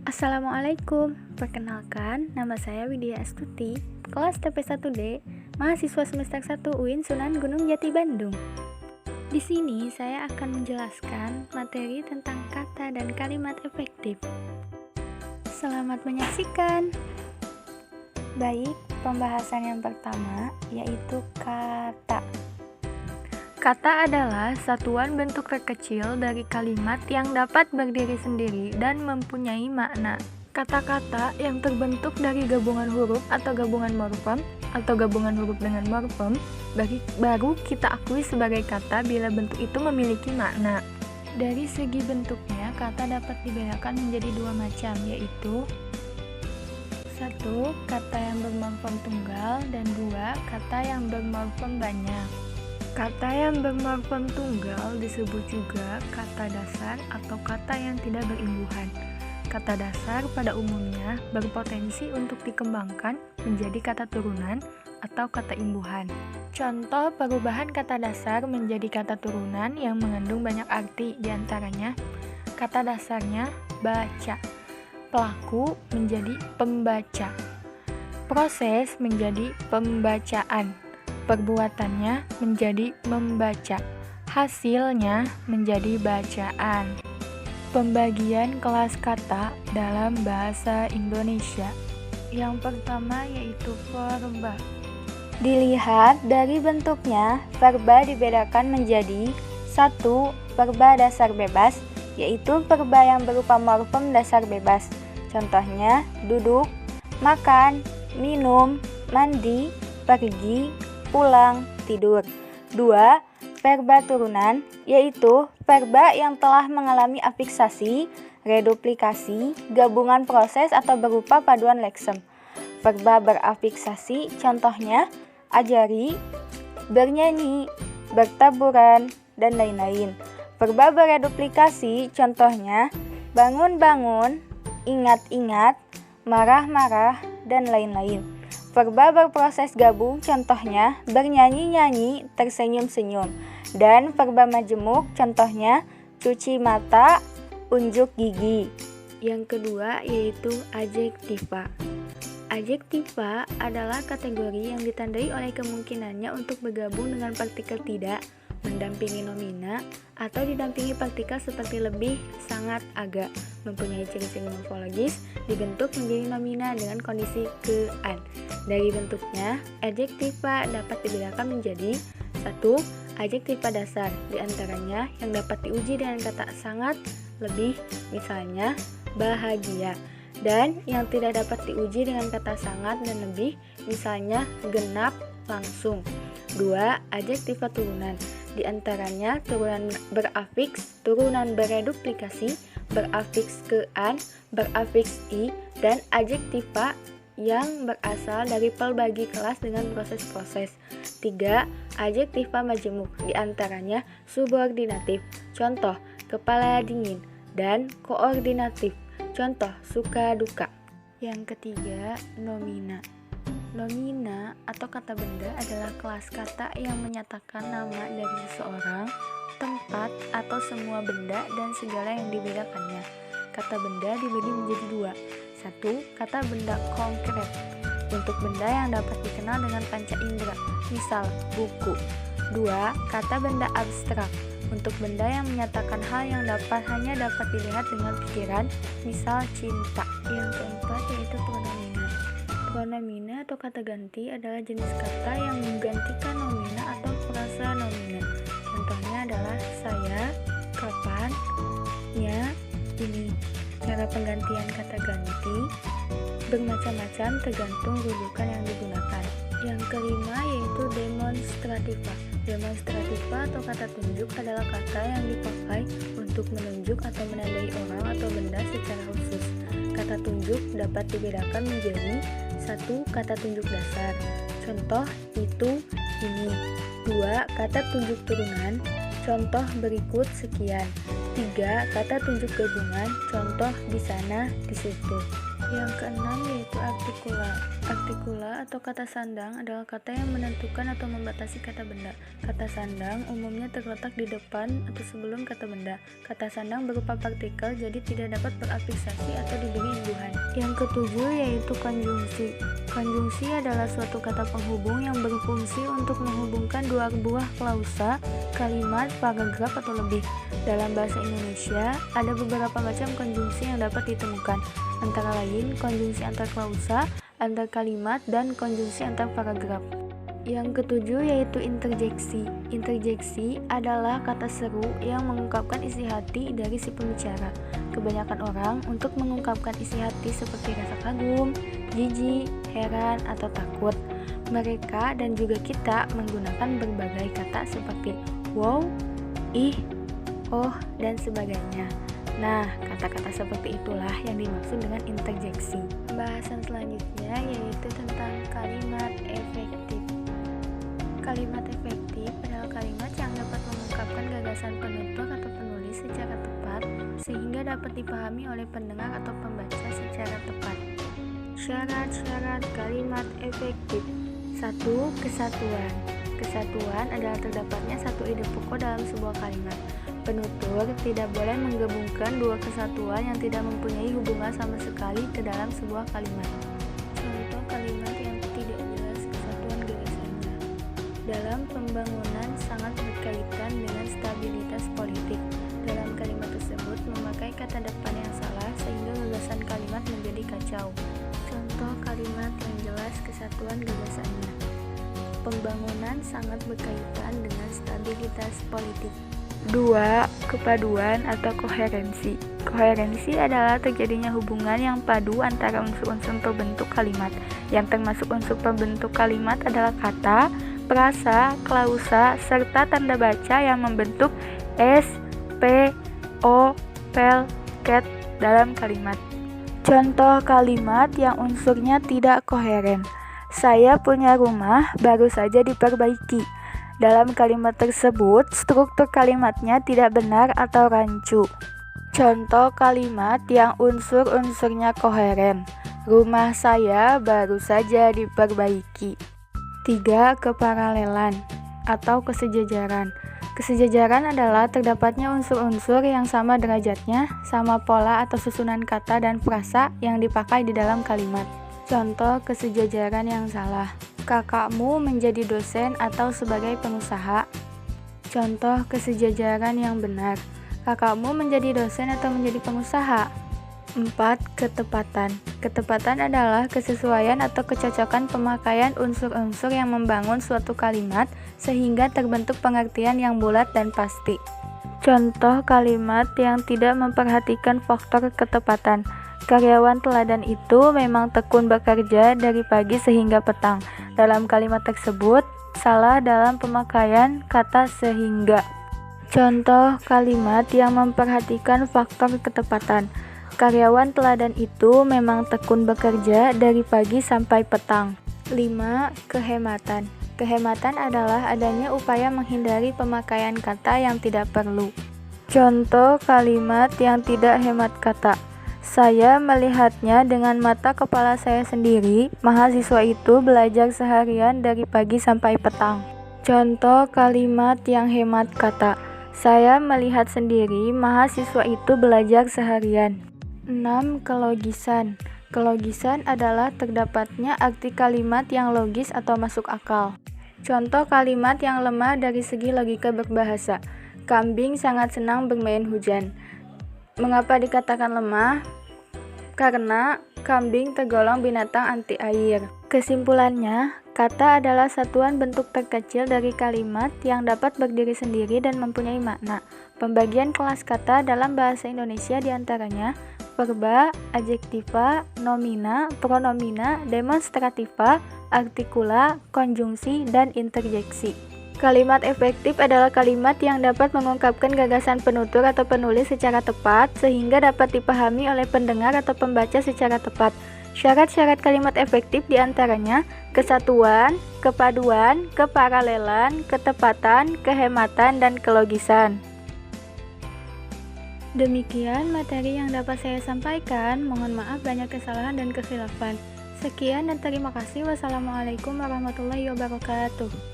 Assalamualaikum, perkenalkan nama saya Widya Astuti, kelas TP1D, mahasiswa semester 1 UIN Sunan Gunung Jati Bandung. Di sini saya akan menjelaskan materi tentang kata dan kalimat efektif. Selamat menyaksikan. Baik, pembahasan yang pertama yaitu kata. Kata adalah satuan bentuk terkecil dari kalimat yang dapat berdiri sendiri dan mempunyai makna. Kata-kata yang terbentuk dari gabungan huruf atau gabungan morfem atau gabungan huruf dengan morfem baru kita akui sebagai kata bila bentuk itu memiliki makna. Dari segi bentuknya, kata dapat dibedakan menjadi dua macam, yaitu 1. Kata yang bermorfem tunggal, dan 2. Kata yang bermorfem banyak. Kata yang bermorfem tunggal disebut juga kata dasar atau kata yang tidak berimbuhan. Kata dasar pada umumnya berpotensi untuk dikembangkan menjadi kata turunan atau kata imbuhan. Contoh perubahan kata dasar menjadi kata turunan yang mengandung banyak arti, diantaranya kata dasarnya baca, pelaku menjadi pembaca, proses menjadi pembacaan, perbuatannya menjadi membaca, hasilnya menjadi bacaan. Pembagian kelas kata dalam bahasa Indonesia. Yang pertama yaitu verba. Dilihat dari bentuknya, verba dibedakan menjadi 1. Verba dasar bebas, yaitu verba yang berupa morfem dasar bebas. Contohnya duduk, makan, minum, mandi, pergi, pulang, tidur. 2. Verba turunan, yaitu verba yang telah mengalami afiksasi, reduplikasi, gabungan proses atau berupa paduan leksem. Verba berafiksasi, contohnya ajari, bernyanyi, bertaburan, dan lain-lain. Verba bereduplikasi, contohnya bangun-bangun, ingat-ingat, marah-marah, dan lain-lain. Verba berproses gabung, contohnya bernyanyi-nyanyi, tersenyum-senyum. Dan verba majemuk, contohnya cuci mata, unjuk gigi. Yang kedua yaitu adjektiva. Adjektiva adalah kategori yang ditandai oleh kemungkinannya untuk bergabung dengan partikel tidak, mendampingi nomina, atau didampingi partikel seperti lebih, sangat, agak, mempunyai ciri-ciri morfologis, dibentuk menjadi nomina dengan kondisi kean. Dari bentuknya, adjektiva dapat dibedakan menjadi 1. Adjektiva dasar, diantaranya yang dapat diuji dengan kata sangat, lebih, misalnya bahagia, dan yang tidak dapat diuji dengan kata sangat dan lebih, misalnya genap, langsung. 2. Adjektiva turunan, diantaranya turunan berafiks, turunan bereduplikasi, berafiks kean, berafiks i, dan adjektiva yang berasal dari pelbagi kelas dengan proses-proses. 3. Adjektiva majemuk, diantaranya subordinatif, contoh kepala dingin, dan koordinatif, contoh suka duka. Yang ketiga, nomina. Nomina atau kata benda adalah kelas kata yang menyatakan nama dari seseorang, tempat, atau semua benda dan segala yang dibedakannya. Kata benda dibagi menjadi dua. 1. Kata benda konkret, untuk benda yang dapat dikenal dengan panca indera, misal buku. 2. Kata benda abstrak, untuk benda yang menyatakan hal yang hanya dapat dilihat dengan pikiran, misal cinta. Yang keempat yaitu pronomina. Pronomina atau kata ganti adalah jenis kata yang menggantikan nomina atau frasa nomina. Contohnya adalah saya, kapan, nya, ini. Cara penggantian kata ganti bermacam-macam tergantung rujukan yang digunakan. Yang kelima yaitu demonstrativa. Demonstrativa atau kata tunjuk adalah kata yang dipakai untuk menunjuk atau menandai orang atau benda secara khusus. Kata tunjuk dapat dibedakan menjadi 1. Kata tunjuk dasar, contoh itu, ini. 2. Kata tunjuk turunan, contoh berikut, sekian. 3. Kata tunjuk gabungan, contoh di sana, di situ. Yang keenam yaitu artikular. Artikula atau kata sandang adalah kata yang menentukan atau membatasi kata benda. Kata sandang umumnya terletak di depan atau sebelum kata benda. Kata sandang berupa partikel, jadi tidak dapat berafiksasi atau diberi imbuhan. Yang ketujuh yaitu konjungsi. Konjungsi adalah suatu kata penghubung yang berfungsi untuk menghubungkan dua buah klausa, kalimat, paragraf, atau lebih. Dalam bahasa Indonesia, ada beberapa macam konjungsi yang dapat ditemukan, antara lain konjungsi antar klausa, antar kalimat, dan konjungsi antar paragraf. Yang ketujuh yaitu interjeksi. Interjeksi adalah kata seru yang mengungkapkan isi hati dari si pembicara. Kebanyakan orang untuk mengungkapkan isi hati seperti rasa kagum, jijik, heran, atau takut. Mereka dan juga kita menggunakan berbagai kata seperti wow, ih, oh, dan sebagainya. Nah, kata-kata seperti itulah yang dimaksud dengan interjeksi. Pembahasan selanjutnya yaitu tentang kalimat efektif. Kalimat efektif adalah kalimat yang dapat mengungkapkan gagasan penutur atau penulis secara tepat sehingga dapat dipahami oleh pendengar atau pembaca secara tepat. Syarat-syarat kalimat efektif. 1. Kesatuan. Kesatuan adalah terdapatnya satu ide pokok dalam sebuah kalimat. Penutur tidak boleh menggabungkan dua kesatuan yang tidak mempunyai hubungan sama sekali ke dalam sebuah kalimat. Contoh kalimat yang tidak jelas kesatuan gagasannya. Dalam pembangunan sangat berkaitan dengan stabilitas politik. Dalam kalimat tersebut memakai kata depan yang salah sehingga gagasan kalimat menjadi kacau. Contoh kalimat yang jelas kesatuan gagasannya. Pembangunan sangat berkaitan dengan stabilitas politik. 2. Kepaduan atau koherensi. Koherensi adalah terjadinya hubungan yang padu antara unsur-unsur pembentuk kalimat. Yang termasuk unsur pembentuk kalimat adalah kata, frasa, klausa, serta tanda baca yang membentuk S, P, O, pel, ket dalam kalimat. Contoh kalimat yang unsurnya tidak koheren. Saya punya rumah baru saja diperbaiki. Dalam kalimat tersebut, struktur kalimatnya tidak benar atau rancu. Contoh kalimat yang unsur-unsurnya koheren. Rumah saya baru saja diperbaiki. 3. Keparalelan atau kesejajaran. Kesejajaran adalah terdapatnya unsur-unsur yang sama derajatnya, sama pola atau susunan kata dan frasa yang dipakai di dalam kalimat. Contoh kesejajaran yang salah. Kakakmu menjadi dosen atau sebagai pengusaha. Contoh kesejajaran yang benar. Kakakmu menjadi dosen atau menjadi pengusaha. 4. Ketepatan. Ketepatan adalah kesesuaian atau kecocokan pemakaian unsur-unsur yang membangun suatu kalimat sehingga terbentuk pengertian yang bulat dan pasti. Contoh kalimat yang tidak memperhatikan faktor ketepatan. Karyawan teladan itu memang tekun bekerja dari pagi sehingga petang. Dalam kalimat tersebut, salah dalam pemakaian kata sehingga. Contoh kalimat yang memperhatikan faktor ketepatan. Karyawan teladan itu memang tekun bekerja dari pagi sampai petang. 5. Kehematan. Kehematan adalah adanya upaya menghindari pemakaian kata yang tidak perlu. Contoh kalimat yang tidak hemat kata. Saya melihatnya dengan mata kepala saya sendiri. Mahasiswa itu belajar seharian dari pagi sampai petang. Contoh kalimat yang hemat kata. Saya melihat sendiri mahasiswa itu belajar seharian. 6. Kelogisan. Kelogisan adalah terdapatnya arti kalimat yang logis atau masuk akal. Contoh kalimat yang lemah dari segi logika berbahasa. Kambing sangat senang bermain hujan. Mengapa dikatakan lemah? Karena kambing tergolong binatang anti air. Kesimpulannya, kata adalah satuan bentuk terkecil dari kalimat yang dapat berdiri sendiri dan mempunyai makna. Pembagian kelas kata dalam bahasa Indonesia diantaranya verba, adjektiva, nomina, pronomina, demonstrativa, artikula, konjungsi, dan interjeksi. Kalimat efektif adalah kalimat yang dapat mengungkapkan gagasan penutur atau penulis secara tepat sehingga dapat dipahami oleh pendengar atau pembaca secara tepat. Syarat-syarat kalimat efektif diantaranya kesatuan, kepaduan, keparalelan, ketepatan, kehematan, dan kelogisan. Demikian materi yang dapat saya sampaikan. Mohon maaf banyak kesalahan dan kekhilafan. Sekian dan terima kasih. Wassalamualaikum warahmatullahi wabarakatuh.